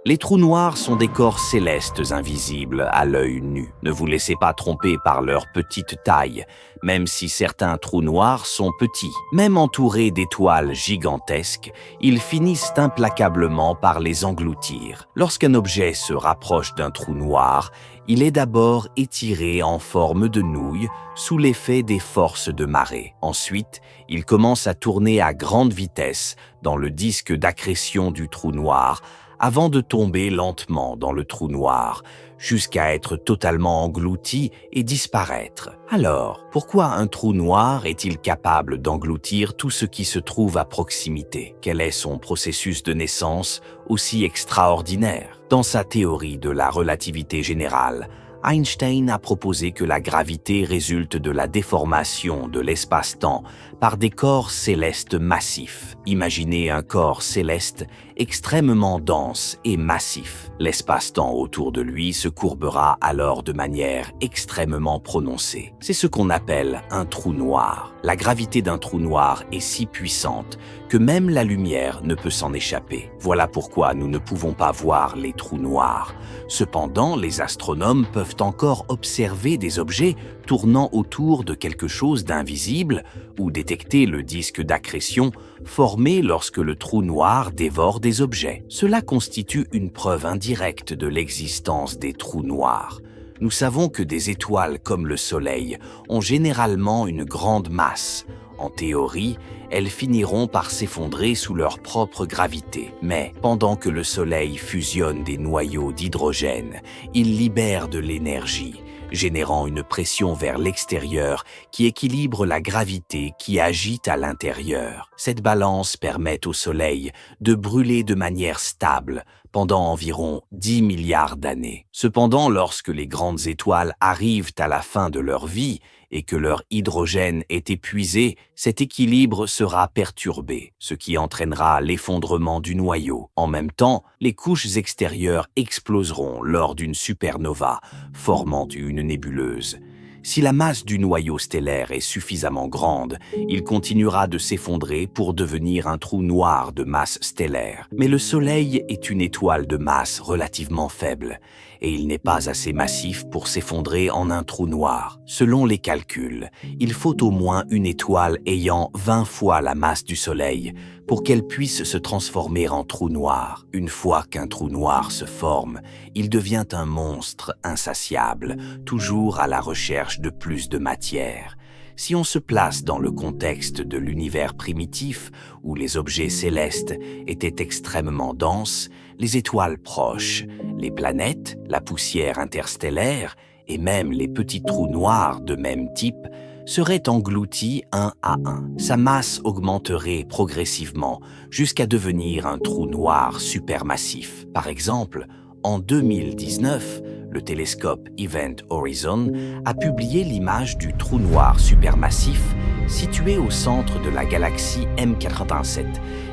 Les trous noirs sont des corps célestes invisibles à l'œil nu. Ne vous laissez pas tromper par leur petite taille, même si certains trous noirs sont petits. Même entourés d'étoiles gigantesques, ils finissent implacablement par les engloutir. Lorsqu'un objet se rapproche d'un trou noir, il est d'abord étiré en forme de nouille sous l'effet des forces de marée. Ensuite, il commence à tourner à grande vitesse dans le disque d'accrétion du trou noir, avant de tomber lentement dans le trou noir, jusqu'à être totalement englouti et disparaître. Alors, pourquoi un trou noir est-il capable d'engloutir tout ce qui se trouve à proximité? Quel est son processus de naissance aussi extraordinaire? Dans sa théorie de la relativité générale, Einstein a proposé que la gravité résulte de la déformation de l'espace-temps par des corps célestes massifs. Imaginez un corps céleste extrêmement dense et massif. L'espace-temps autour de lui se courbera alors de manière extrêmement prononcée. C'est ce qu'on appelle un trou noir. La gravité d'un trou noir est si puissante que même la lumière ne peut s'en échapper. Voilà pourquoi nous ne pouvons pas voir les trous noirs. Cependant, les astronomes peuvent encore observer des objets tournant autour de quelque chose d'invisible ou détecter le disque d'accrétion formé lorsque le trou noir dévore des objets. Cela constitue une preuve indirecte de l'existence des trous noirs. Nous savons que des étoiles comme le Soleil ont généralement une grande masse. En théorie, elles finiront par s'effondrer sous leur propre gravité. Mais pendant que le Soleil fusionne des noyaux d'hydrogène, il libère de l'énergie, générant une pression vers l'extérieur qui équilibre la gravité qui agite à l'intérieur. Cette balance permet au Soleil de brûler de manière stable pendant environ 10 milliards d'années. Cependant, lorsque les grandes étoiles arrivent à la fin de leur vie et que leur hydrogène est épuisé, cet équilibre sera perturbé, ce qui entraînera l'effondrement du noyau. En même temps, les couches extérieures exploseront lors d'une supernova, formant une nébuleuse. Si la masse du noyau stellaire est suffisamment grande, il continuera de s'effondrer pour devenir un trou noir de masse stellaire. Mais le Soleil est une étoile de masse relativement faible, et il n'est pas assez massif pour s'effondrer en un trou noir. Selon les calculs, il faut au moins une étoile ayant 20 fois la masse du Soleil pour qu'elle puisse se transformer en trou noir. Une fois qu'un trou noir se forme, il devient un monstre insatiable, toujours à la recherche de plus de matière. Si on se place dans le contexte de l'univers primitif, où les objets célestes étaient extrêmement denses, les étoiles proches, les planètes, la poussière interstellaire et même les petits trous noirs de même type seraient engloutis un à un. Sa masse augmenterait progressivement jusqu'à devenir un trou noir supermassif. Par exemple, en 2019, le télescope Event Horizon a publié l'image du trou noir supermassif situé au centre de la galaxie M87,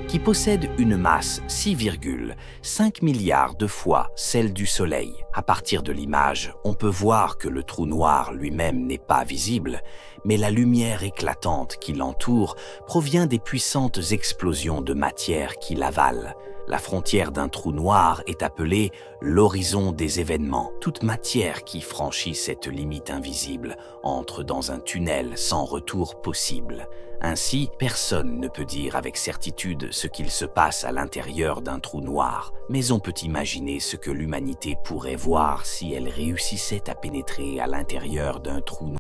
qui possède une masse 6,5 milliards de fois celle du Soleil. À partir de l'image, on peut voir que le trou noir lui-même n'est pas visible, mais la lumière éclatante qui l'entoure provient des puissantes explosions de matière qui l'avalent. La frontière d'un trou noir est appelée l'horizon des événements. Toute matière qui franchit cette limite invisible entre dans un tunnel sans retour possible. Ainsi, personne ne peut dire avec certitude ce qu'il se passe à l'intérieur d'un trou noir, mais on peut imaginer ce que l'humanité pourrait voir si elle réussissait à pénétrer à l'intérieur d'un trou noir.